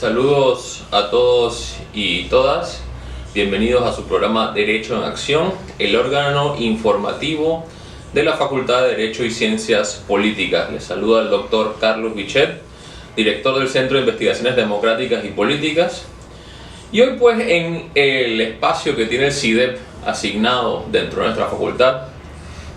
Saludos a todos y todas. Bienvenidos a su programa Derecho en Acción, el órgano informativo de la Facultad de Derecho y Ciencias Políticas. Les saluda el doctor Carlos Bichet, director del Centro de Investigaciones Democráticas y Políticas. Y hoy pues en el espacio que tiene el CIDEP asignado dentro de nuestra facultad,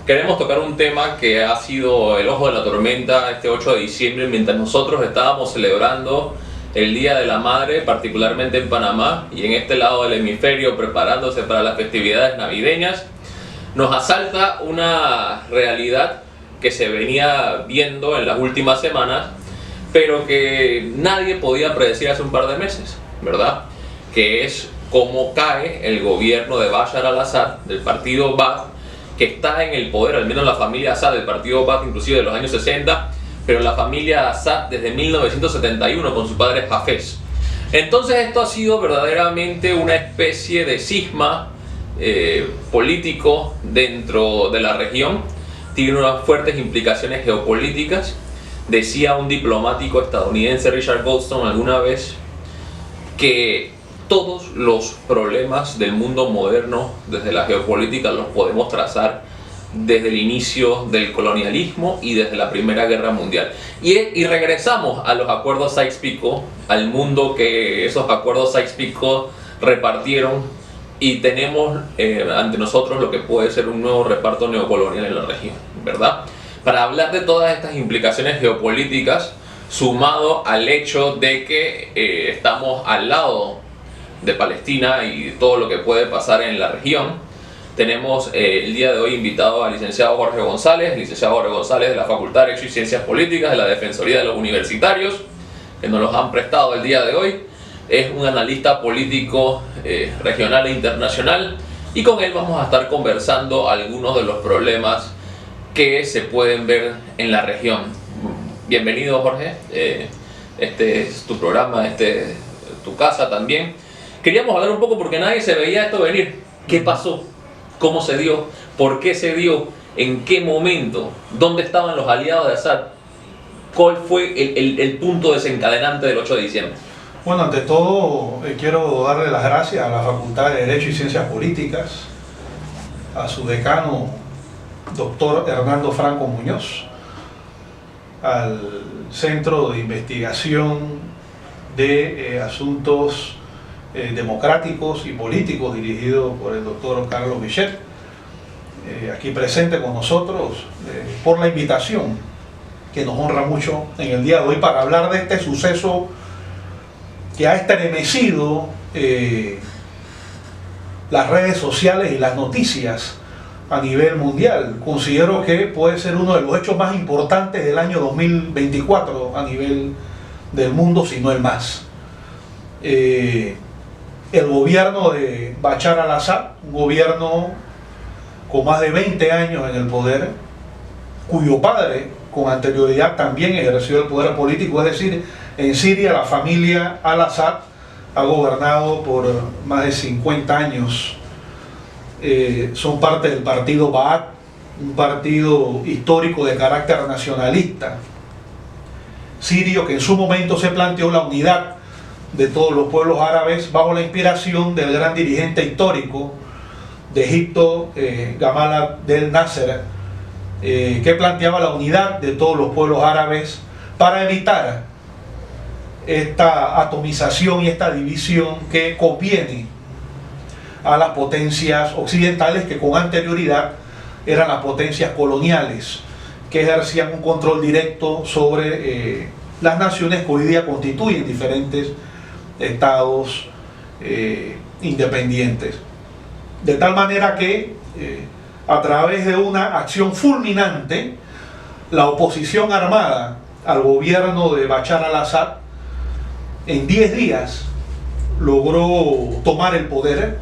queremos tocar un tema que ha sido el ojo de la tormenta este 8 de diciembre, mientras nosotros estábamos celebrando el Día de la Madre, particularmente en Panamá, y en este lado del hemisferio preparándose para las festividades navideñas. Nos asalta una realidad que se venía viendo en las últimas semanas, pero que nadie podía predecir hace un par de meses, ¿verdad? Que es cómo cae el gobierno de Bashar al-Assad, del partido Baath, que está en el poder, al menos la familia Assad, del partido Baath inclusive de los años 60, pero la familia Assad desde 1971 con su padre Hafez. Entonces esto ha sido verdaderamente una especie de cisma político dentro de la región. Tiene unas fuertes implicaciones geopolíticas. Decía un diplomático estadounidense, Richard Goldstone, alguna vez que todos los problemas del mundo moderno desde la geopolítica los podemos trazar desde el inicio del colonialismo y desde la Primera Guerra Mundial. Y regresamos a los acuerdos Sykes-Picot, al mundo que esos acuerdos Sykes-Picot repartieron, y tenemos ante nosotros lo que puede ser un nuevo reparto neocolonial en la región, ¿verdad? Para hablar de todas estas implicaciones geopolíticas, sumado al hecho de que estamos al lado de Palestina y todo lo que puede pasar en la región, tenemos el día de hoy invitado al licenciado Jorge González, de la Facultad de Derecho y Ciencias Políticas de la Defensoría de los Universitarios, que nos los han prestado el día de hoy. Es un analista político regional e internacional, y con él vamos a estar conversando algunos de los problemas que se pueden ver en la región. Bienvenido, Jorge. Este es tu programa, tu casa también. Queríamos hablar un poco porque nadie se veía esto venir. ¿Qué pasó? ¿Cómo se dio? ¿Por qué se dio? ¿En qué momento? ¿Dónde estaban los aliados de Assad? ¿Cuál fue el punto desencadenante del 8 de diciembre? Bueno, ante todo quiero darle las gracias a la Facultad de Derecho y Ciencias Políticas, a su decano, doctor Hernando Franco Muñoz, al Centro de Investigación de Asuntos Democráticos y Políticos, dirigido por el doctor Carlos Bichet, aquí presente con nosotros, por la invitación, que nos honra mucho en el día de hoy para hablar de este suceso que ha estremecido las redes sociales y las noticias a nivel mundial. Considero que puede ser uno de los hechos más importantes del año 2024 a nivel del mundo, si no el más. El gobierno de Bashar al-Assad, un gobierno con más de 20 años en el poder, cuyo padre con anterioridad también ejerció el poder político, es decir, en Siria la familia al-Assad ha gobernado por más de 50 años. Son parte del partido Baath, un partido histórico de carácter nacionalista sirio, que en su momento se planteó la unidad de todos los pueblos árabes bajo la inspiración del gran dirigente histórico de Egipto, Gamal Abdel Nasser, que planteaba la unidad de todos los pueblos árabes para evitar esta atomización y esta división que conviene a las potencias occidentales, que con anterioridad eran las potencias coloniales, que ejercían un control directo sobre las naciones que hoy día constituyen diferentes estados independientes. De tal manera que a través de una acción fulminante, la oposición armada al gobierno de Bashar al-Assad en 10 días logró tomar el poder.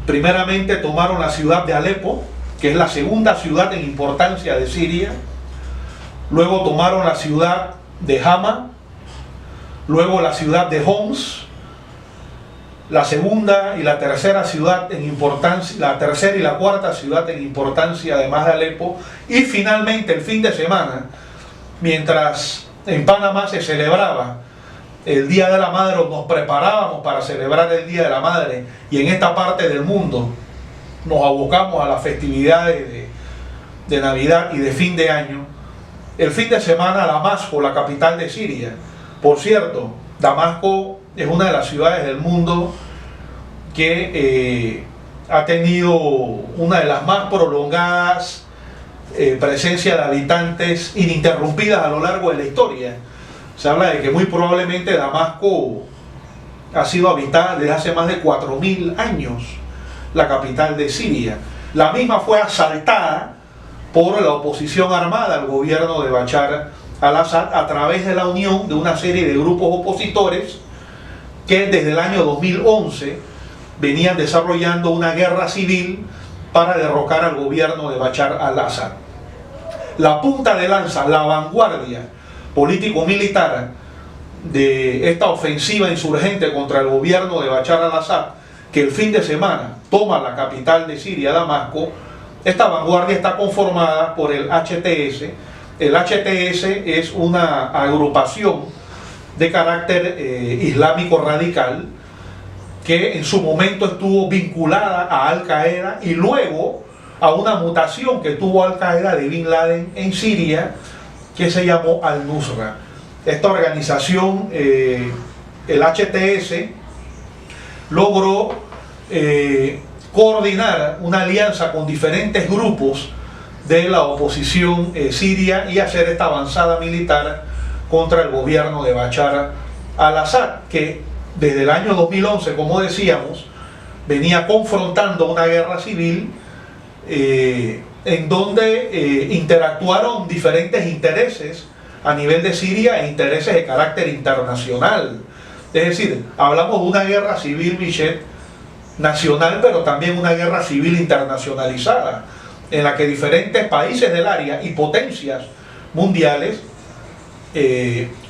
Primeramente tomaron la ciudad de Alepo, que es la segunda ciudad en importancia de Siria. Luego tomaron la ciudad de Hama, luego la ciudad de Homs, la segunda y la tercera ciudad en importancia, la tercera y la cuarta ciudad en importancia además de Alepo, y finalmente el fin de semana, mientras en Panamá se celebraba el Día de la Madre, o nos preparábamos para celebrar el Día de la Madre, y en esta parte del mundo nos abocamos a las festividades de Navidad y de fin de año, el fin de semana Damasco, la capital de Siria. Por cierto, Damasco es una de las ciudades del mundo que ha tenido una de las más prolongadas presencias de habitantes ininterrumpidas a lo largo de la historia. Se habla de que muy probablemente Damasco ha sido habitada desde hace más de 4000 años, la capital de Siria. La misma fue asaltada por la oposición armada al gobierno de Bashar al-Assad a través de la unión de una serie de grupos opositores que desde el año 2011 venían desarrollando una guerra civil para derrocar al gobierno de Bashar al-Assad. La punta de lanza, la vanguardia político-militar de esta ofensiva insurgente contra el gobierno de Bashar al-Assad, que el fin de semana toma la capital de Siria, Damasco, esta vanguardia está conformada por el HTS. El HTS es una agrupación de carácter islámico radical que en su momento estuvo vinculada a Al-Qaeda y luego a una mutación que tuvo Al-Qaeda de Bin Laden en Siria, que se llamó Al-Nusra. Esta organización, el HTS, logró coordinar una alianza con diferentes grupos de la oposición siria y hacer esta avanzada militar contra el gobierno de Bashar al-Assad, que desde el año 2011, como decíamos, venía confrontando una guerra civil en donde interactuaron diferentes intereses a nivel de Siria e intereses de carácter internacional. Es decir, hablamos de una guerra civil, Michel, nacional, pero también una guerra civil internacionalizada, en la que diferentes países del área y potencias mundiales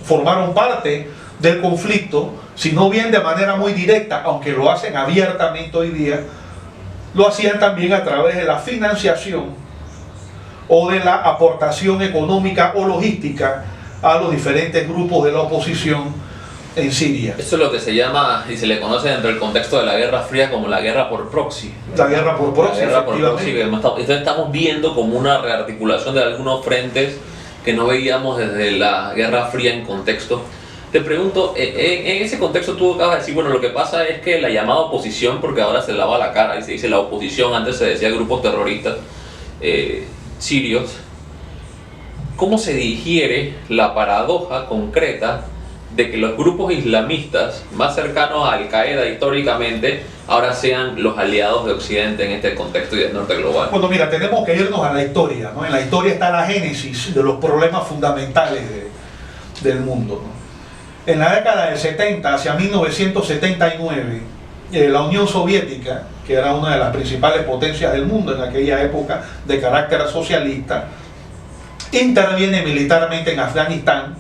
formaron parte del conflicto, si no bien de manera muy directa, aunque lo hacen abiertamente hoy día, lo hacían también a través de la financiación o de la aportación económica o logística a los diferentes grupos de la oposición en Siria. Eso es lo que se llama y se le conoce dentro del contexto de la Guerra Fría como la guerra por proxy. La guerra por proxy, la guerra por proxy. Entonces estamos viendo como una rearticulación de algunos frentes que no veíamos desde la Guerra Fría en contexto. Te pregunto, en ese contexto tú acabas de decir, bueno, lo que pasa es que la llamada oposición, porque ahora se lava la cara y se dice la oposición, antes se decía grupos terroristas sirios, ¿cómo se digiere la paradoja concreta de que los grupos islamistas más cercanos a Al-Qaeda históricamente ahora sean los aliados de Occidente en este contexto y del norte global? Bueno, mira, tenemos que irnos a la historia, ¿no? En la historia está la génesis de los problemas fundamentales del mundo, ¿no? En la década del 70, hacia 1979, la Unión Soviética, que era una de las principales potencias del mundo en aquella época de carácter socialista, interviene militarmente en Afganistán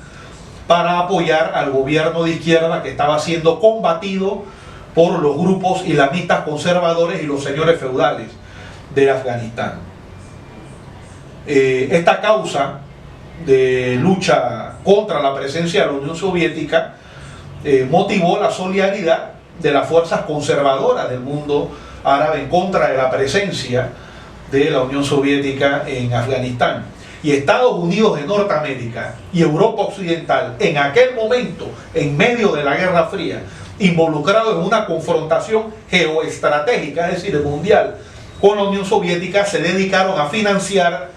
para apoyar al gobierno de izquierda que estaba siendo combatido por los grupos islamistas conservadores y los señores feudales de Afganistán. Esta causa de lucha contra la presencia de la Unión Soviética motivó la solidaridad de las fuerzas conservadoras del mundo árabe en contra de la presencia de la Unión Soviética en Afganistán. Y Estados Unidos de Norteamérica y Europa Occidental, en aquel momento, en medio de la Guerra Fría, involucrados en una confrontación geoestratégica, es decir, mundial, con la Unión Soviética, se dedicaron a financiar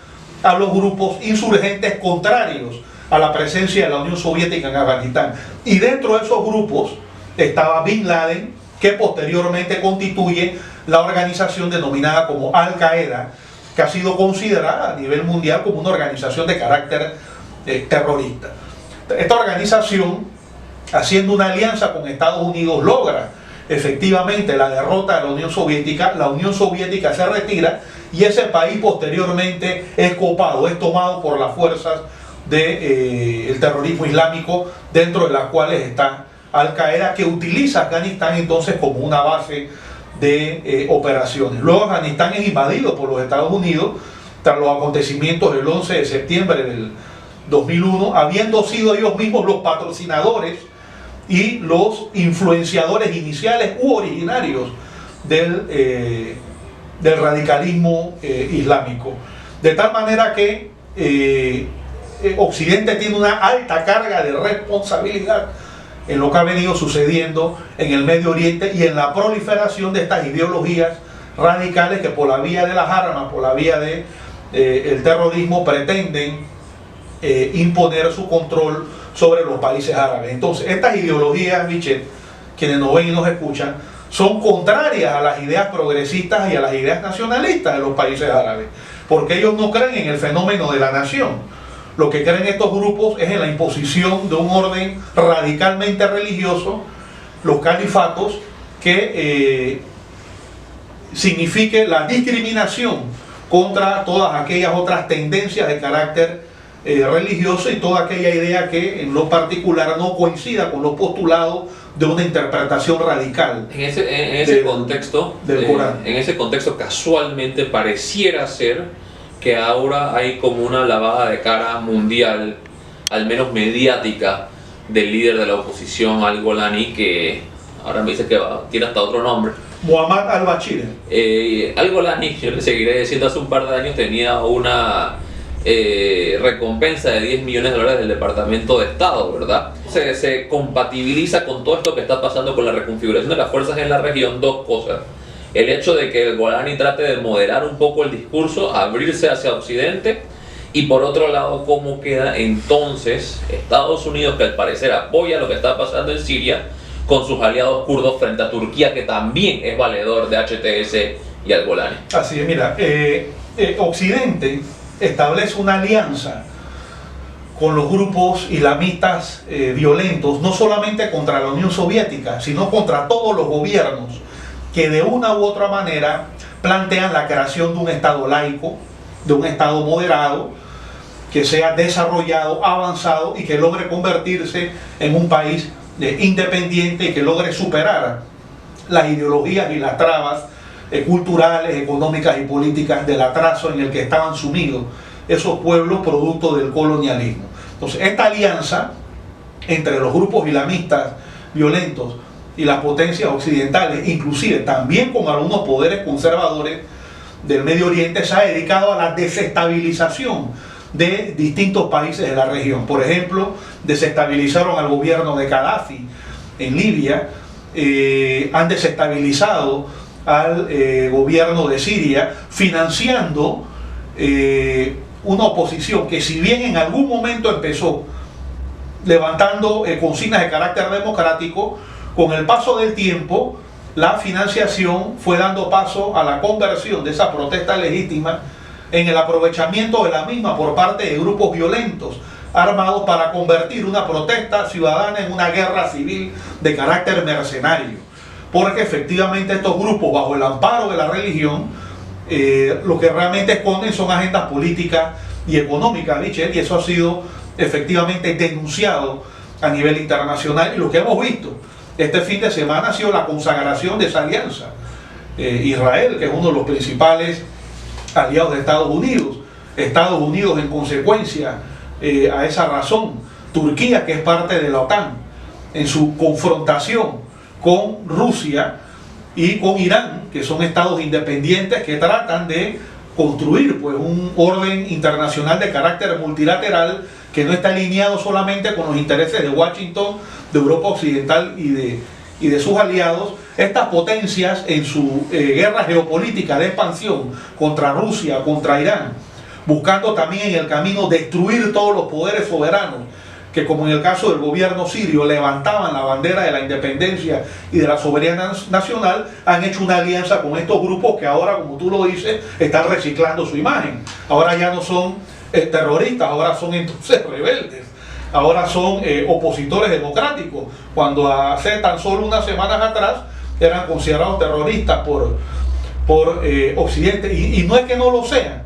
a los grupos insurgentes contrarios a la presencia de la Unión Soviética en Afganistán. Y dentro de esos grupos estaba Bin Laden, que posteriormente constituye la organización denominada como Al-Qaeda, que ha sido considerada a nivel mundial como una organización de carácter terrorista. Esta organización, haciendo una alianza con Estados Unidos, logra efectivamente la derrota de la Unión Soviética se retira y ese país posteriormente es copado, es tomado por las fuerzas del terrorismo islámico, dentro de las cuales está Al-Qaeda, que utiliza Afganistán entonces como una base de operaciones. Luego Afganistán es invadido por los Estados Unidos tras los acontecimientos del 11 de septiembre del 2001, habiendo sido ellos mismos los patrocinadores y los influenciadores iniciales u originarios del radicalismo islámico. De tal manera que Occidente tiene una alta carga de responsabilidad en lo que ha venido sucediendo en el Medio Oriente y en la proliferación de estas ideologías radicales que por la vía de las armas, por la vía de el terrorismo pretenden imponer su control sobre los países árabes. Entonces, estas ideologías, Michel, quienes nos ven y nos escuchan, son contrarias a las ideas progresistas y a las ideas nacionalistas de los países árabes, porque ellos no creen en el fenómeno de la nación. Lo que creen estos grupos es en la imposición de un orden radicalmente religioso, los califatos, que signifique la discriminación contra todas aquellas otras tendencias de carácter religioso y toda aquella idea que en lo particular no coincida con los postulados de una interpretación radical. En ese contexto, del Corán. En ese contexto casualmente pareciera ser que ahora hay como una lavada de cara mundial, al menos mediática, del líder de la oposición al-Golani, que ahora me dice que tiene hasta otro nombre. Muhammad al-Bashir. Al-Golani, yo le seguiré diciendo, hace un par de años tenía una recompensa de $10 millones del Departamento de Estado, ¿verdad? Se compatibiliza con todo esto que está pasando con la reconfiguración de las fuerzas en la región dos cosas. El hecho de que el Golani trate de moderar un poco el discurso, abrirse hacia Occidente, y por otro lado, cómo queda entonces Estados Unidos, que al parecer apoya lo que está pasando en Siria, con sus aliados kurdos frente a Turquía, que también es valedor de HTS y al Golani. Así es, mira, Occidente establece una alianza con los grupos islamistas violentos, no solamente contra la Unión Soviética, sino contra todos los gobiernos que de una u otra manera plantean la creación de un Estado laico, de un Estado moderado, que sea desarrollado, avanzado y que logre convertirse en un país independiente y que logre superar las ideologías y las trabas culturales, económicas y políticas del atraso en el que estaban sumidos esos pueblos producto del colonialismo. Entonces, esta alianza entre los grupos islamistas violentos y las potencias occidentales, inclusive también con algunos poderes conservadores del Medio Oriente, se ha dedicado a la desestabilización de distintos países de la región. Por ejemplo, desestabilizaron al gobierno de Gaddafi en Libia, han desestabilizado al gobierno de Siria, financiando una oposición que, si bien en algún momento empezó levantando consignas de carácter democrático, con el paso del tiempo la financiación fue dando paso a la conversión de esa protesta legítima en el aprovechamiento de la misma por parte de grupos violentos armados para convertir una protesta ciudadana en una guerra civil de carácter mercenario, porque efectivamente estos grupos, bajo el amparo de la religión, lo que realmente esconden son agendas políticas y económicas, Michel, y eso ha sido efectivamente denunciado a nivel internacional, y lo que hemos visto este fin de semana ha sido la consagración de esa alianza. Israel, que es uno de los principales aliados de Estados Unidos en consecuencia a esa razón, Turquía, que es parte de la OTAN, en su confrontación con Rusia y con Irán, que son estados independientes que tratan de construir pues un orden internacional de carácter multilateral que no está alineado solamente con los intereses de Washington, de Europa Occidental y de sus aliados. Estas potencias, en su guerra geopolítica de expansión contra Rusia, contra Irán, buscando también en el camino destruir todos los poderes soberanos que, como en el caso del gobierno sirio, levantaban la bandera de la independencia y de la soberanía nacional, han hecho una alianza con estos grupos que ahora, como tú lo dices, están reciclando su imagen. Ahora ya no son terroristas, ahora son entonces rebeldes, ahora son opositores democráticos, cuando hace tan solo unas semanas atrás eran considerados terroristas por Occidente, y no es que no lo sean.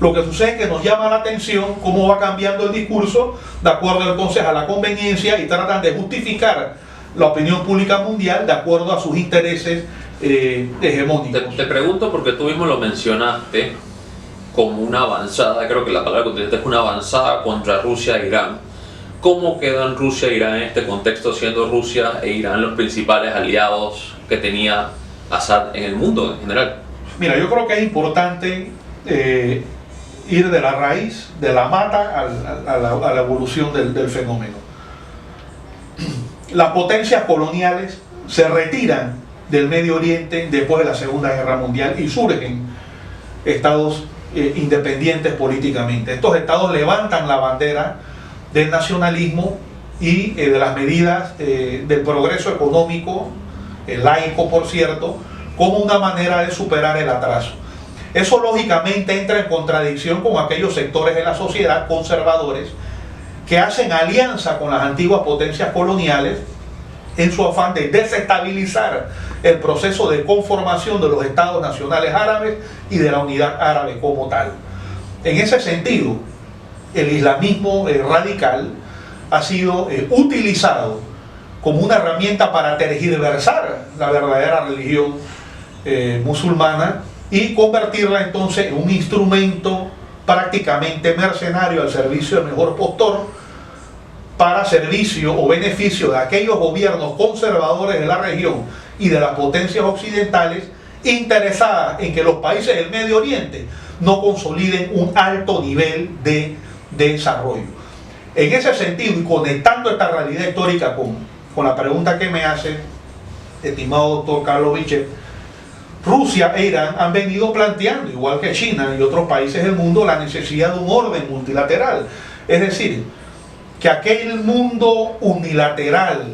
Lo que sucede es que nos llama la atención cómo va cambiando el discurso de acuerdo entonces a la conveniencia, y tratan de justificar la opinión pública mundial de acuerdo a sus intereses hegemónicos. Te pregunto porque tú mismo lo mencionaste como una avanzada, creo que la palabra que utilizaste es una avanzada contra Rusia e Irán, ¿Cómo quedan Rusia e Irán en este contexto, siendo Rusia e Irán los principales aliados que tenía Assad en el mundo en general? Mira, yo creo que es importante ir de la raíz, de la mata a la evolución del fenómeno. Las potencias coloniales se retiran del Medio Oriente después de la Segunda Guerra Mundial y surgen estados independientes políticamente. Estos estados levantan la bandera del nacionalismo y de las medidas del progreso económico, laico por cierto, como una manera de superar el atraso. Eso lógicamente entra en contradicción con aquellos sectores de la sociedad conservadores que hacen alianza con las antiguas potencias coloniales en su afán de desestabilizar el proceso de conformación de los estados nacionales árabes y de la unidad árabe como tal. En ese sentido, el islamismo radical ha sido utilizado como una herramienta para tergiversar la verdadera religión musulmana y convertirla entonces en un instrumento prácticamente mercenario al servicio del mejor postor, para servicio o beneficio de aquellos gobiernos conservadores de la región y de las potencias occidentales interesadas en que los países del Medio Oriente no consoliden un alto nivel de desarrollo. En ese sentido, y conectando esta realidad histórica con la pregunta que me hace, estimado doctor Carlos Vichet, Rusia e Irán han venido planteando, igual que China y otros países del mundo, la necesidad de un orden multilateral. Es decir, que aquel mundo unilateral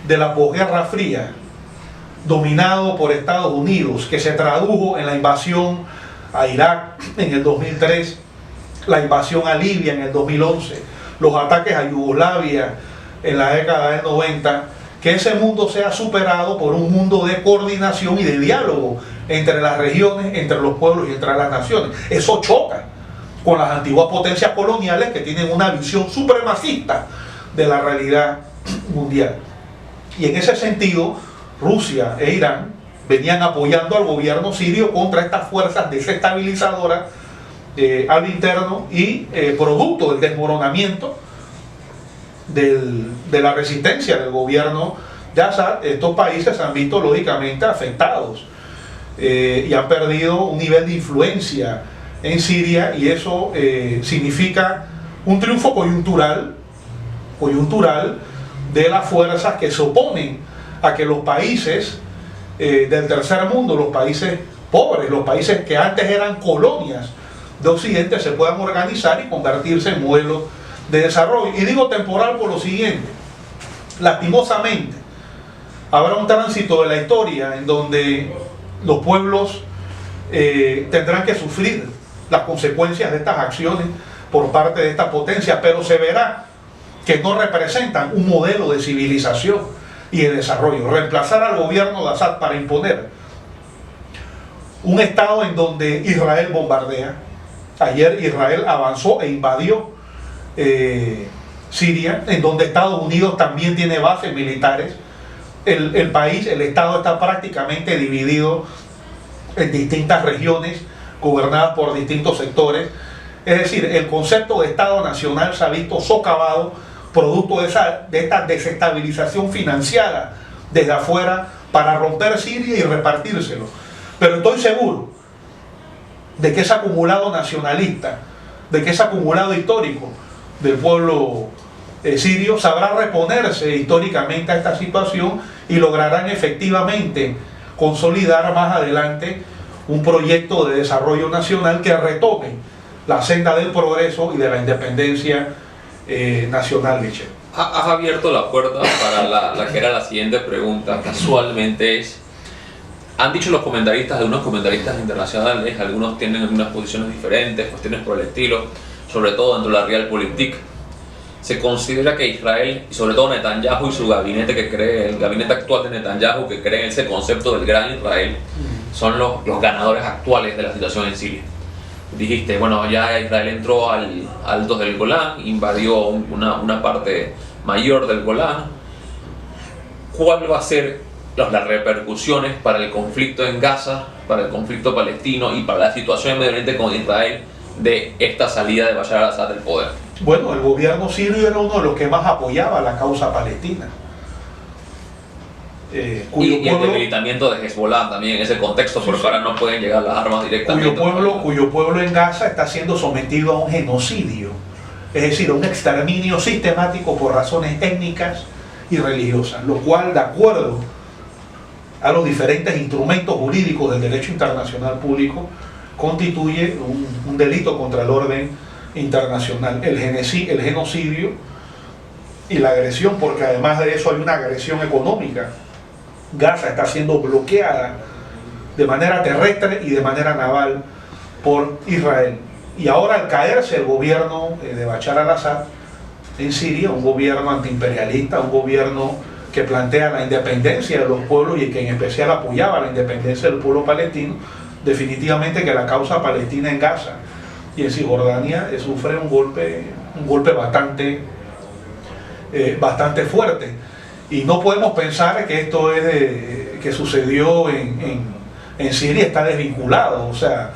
de la posguerra fría, dominado por Estados Unidos, que se tradujo en la invasión a Irak en el 2003, la invasión a Libia en el 2011, los ataques a Yugoslavia en la década del 90, que ese mundo sea superado por un mundo de coordinación y de diálogo entre las regiones, entre los pueblos y entre las naciones. Eso choca con las antiguas potencias coloniales que tienen una visión supremacista de la realidad mundial. Y en ese sentido, Rusia e Irán venían apoyando al gobierno sirio contra estas fuerzas desestabilizadoras al interno y producto del desmoronamiento de la resistencia del gobierno de Assad. Estos países se han visto lógicamente afectados y han perdido un nivel de influencia en Siria, y eso significa un triunfo coyuntural de las fuerzas que se oponen a que los países del tercer mundo, los países pobres, los países que antes eran colonias de Occidente, se puedan organizar y convertirse en modelos de desarrollo. Y digo temporal por lo siguiente: lastimosamente habrá un tránsito de la historia en donde los pueblos tendrán que sufrir las consecuencias de estas acciones por parte de esta potencia, pero se verá que no representan un modelo de civilización y de desarrollo. Reemplazar al gobierno de Assad para imponer un estado en donde Israel bombardea. Ayer Israel avanzó e invadió Siria, en donde Estados Unidos también tiene bases militares. El país, el estado está prácticamente dividido en distintas regiones gobernadas por distintos sectores. Es decir, el concepto de Estado Nacional se ha visto socavado producto de esta desestabilización financiada desde afuera para romper Siria y repartírselo. Pero estoy seguro de que ese acumulado nacionalista, de que ese acumulado histórico del pueblo sirio sabrá reponerse históricamente a esta situación y lograrán efectivamente consolidar más adelante un proyecto de desarrollo nacional que retome la senda del progreso y de la independencia nacional, Michel. Has abierto la puerta para la que era la siguiente pregunta. Casualmente han dicho los comentaristas, algunos comentaristas internacionales, algunos tienen unas posiciones diferentes, cuestiones por el estilo, sobre todo dentro de la Realpolitik. Se considera que Israel, y sobre todo Netanyahu y su gabinete el gabinete actual de Netanyahu, que cree en ese concepto del gran Israel, son los ganadores actuales de la situación en Siria. Dijiste, bueno, ya Israel entró al Altos del Golán, invadió una parte mayor del Golán. ¿Cuál va a ser las repercusiones para el conflicto en Gaza, para el conflicto palestino y para la situación en Medio Oriente con Israel de esta salida de Bashar al-Assad del poder? Bueno, el gobierno sirio era uno de los que más apoyaba la causa palestina. Y el debilitamiento de Hezbollah también en ese contexto, porque ahora no pueden llegar las armas directamente. Cuyo pueblo en Gaza está siendo sometido a un genocidio, es decir, a un exterminio sistemático por razones étnicas y religiosas, lo cual, de acuerdo a los diferentes instrumentos jurídicos del derecho internacional público, constituye un delito contra el orden internacional. El genocidio y la agresión, porque además de eso hay una agresión económica. Gaza está siendo bloqueada de manera terrestre y de manera naval por Israel. Y ahora, al caerse el gobierno de Bashar al-Assad en Siria, un gobierno antiimperialista, un gobierno que plantea la independencia de los pueblos y que en especial apoyaba la independencia del pueblo palestino, definitivamente que la causa palestina en Gaza y en Cisjordania sufre un golpe bastante fuerte. Y no podemos pensar que esto que sucedió en Siria está desvinculado, o sea,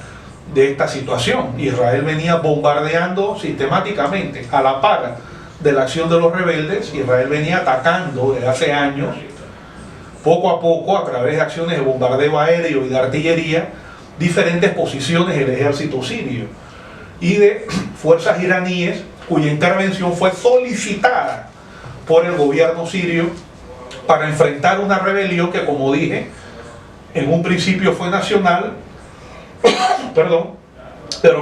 de esta situación. Israel venía bombardeando sistemáticamente, a la par de la acción de los rebeldes. Israel venía atacando desde hace años, poco a poco, a través de acciones de bombardeo aéreo y de artillería, diferentes posiciones del ejército sirio y de fuerzas iraníes, cuya intervención fue solicitada por el gobierno sirio para enfrentar una rebelión que, como dije, en un principio fue nacional, pero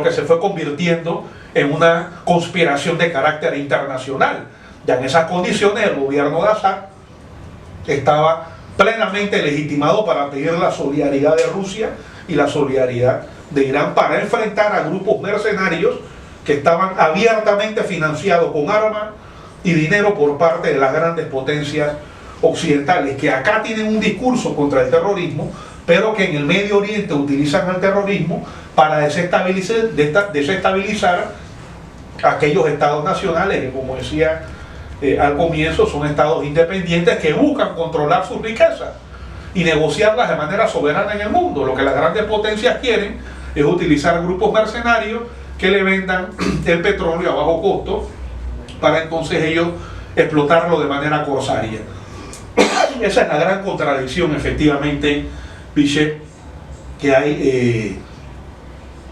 que se fue convirtiendo en una conspiración de carácter internacional. Ya en esas condiciones el gobierno de Assad estaba plenamente legitimado para pedir la solidaridad de Rusia y la solidaridad de Irán para enfrentar a grupos mercenarios que estaban abiertamente financiados con armas y dinero por parte de las grandes potencias occidentales, que acá tienen un discurso contra el terrorismo, pero que en el Medio Oriente utilizan el terrorismo para desestabilizar aquellos estados nacionales que, como decía al comienzo, son estados independientes que buscan controlar sus riquezas y negociarlas de manera soberana en el mundo. Lo que las grandes potencias quieren es utilizar grupos mercenarios que le vendan el petróleo a bajo costo para entonces ellos explotarlo de manera corsaria. Esa es la gran contradicción, efectivamente, Bichet, que hay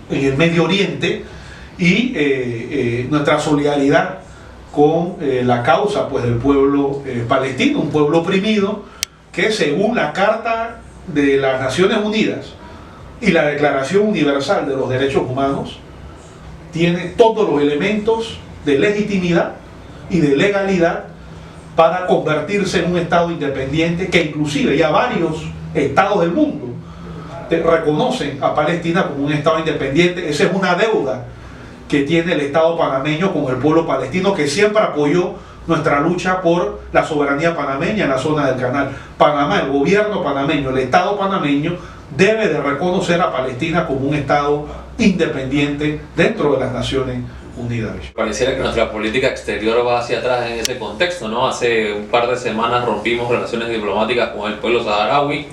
en el Medio Oriente, y nuestra solidaridad con la causa, pues, del pueblo palestino, un pueblo oprimido que, según la Carta de las Naciones Unidas y la Declaración Universal de los Derechos Humanos, tiene todos los elementos de legitimidad y de legalidad para convertirse en un Estado independiente, que inclusive ya varios estados del mundo reconocen a Palestina como un Estado independiente. Esa es una deuda que tiene el Estado panameño con el pueblo palestino, que siempre apoyó nuestra lucha por la soberanía panameña en la zona del Canal. Panamá, el gobierno panameño, el Estado panameño, debe de reconocer a Palestina como un Estado independiente dentro de las Naciones Unidas. Pareciera que nuestra política exterior va hacia atrás en ese contexto, ¿no? Hace un par de semanas rompimos relaciones diplomáticas con el pueblo saharaui,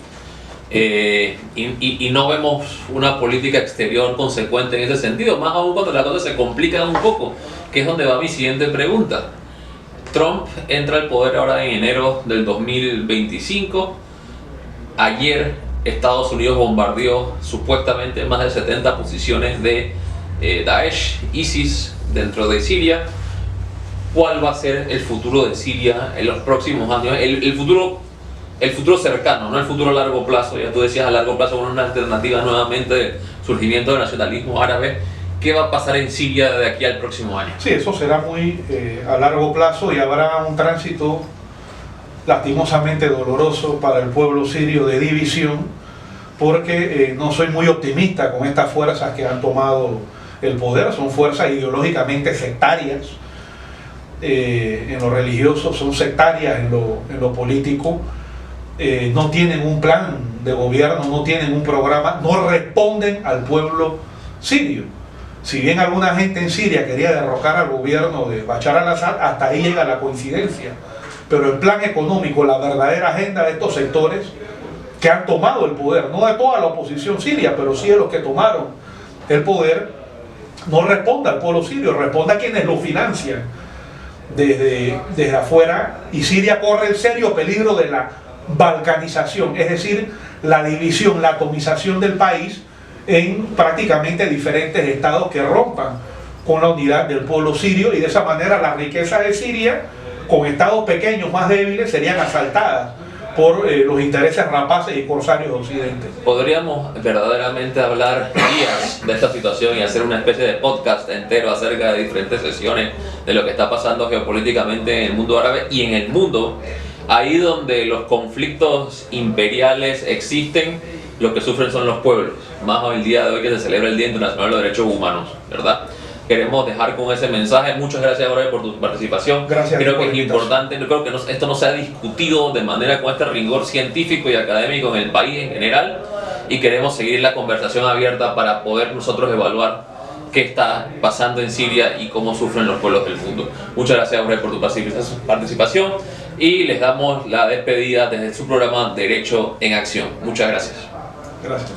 y no vemos una política exterior consecuente en ese sentido, más aún cuando las cosas se complican un poco, que es donde va mi siguiente pregunta. Trump entra al poder ahora en enero del 2025. Ayer Estados Unidos bombardeó supuestamente más de 70 posiciones de Daesh, ISIS dentro de Siria. ¿Cuál va a ser el futuro de Siria en los próximos años? El futuro cercano, no el futuro a largo plazo. Ya tú decías a largo plazo, una alternativa nuevamente del surgimiento del nacionalismo árabe. ¿Qué va a pasar en Siria de aquí al próximo año? Sí, eso será muy a largo plazo, y habrá un tránsito lastimosamente doloroso para el pueblo sirio de división, porque no soy muy optimista con estas fuerzas que han tomado el poder. Son fuerzas ideológicamente sectarias, en lo religioso son sectarias en lo político, no tienen un plan de gobierno, no tienen un programa, no responden al pueblo sirio. Si bien alguna gente en Siria quería derrocar al gobierno de Bashar al-Assad, hasta ahí llega la coincidencia. Pero el plan económico, la verdadera agenda de estos sectores que han tomado el poder, no de toda la oposición siria, pero sí de los que tomaron el poder, no responda al pueblo sirio, responda a quienes lo financian desde afuera, y Siria corre el serio peligro de la balcanización, es decir, la división, la atomización del país en prácticamente diferentes estados que rompan con la unidad del pueblo sirio, y de esa manera las riquezas de Siria, con estados pequeños más débiles, serían asaltadas por los intereses rapaces y corsarios de Occidente. Podríamos verdaderamente hablar días de esta situación y hacer una especie de podcast entero acerca de diferentes sesiones de lo que está pasando geopolíticamente en el mundo árabe y en el mundo. Ahí donde los conflictos imperiales existen, lo que sufren son los pueblos, más el día de hoy que se celebra el Día Internacional de los Derechos Humanos, ¿verdad? Queremos dejar con ese mensaje. Muchas gracias, Jorge, por tu participación. Gracias. Creo que es importante, creo que esto no se ha discutido de manera con este rigor científico y académico en el país en general, y queremos seguir la conversación abierta para poder nosotros evaluar qué está pasando en Siria y cómo sufren los pueblos del mundo. Muchas gracias, Jorge, por tu participación, y les damos la despedida desde su programa Derecho en Acción. Muchas gracias. Gracias.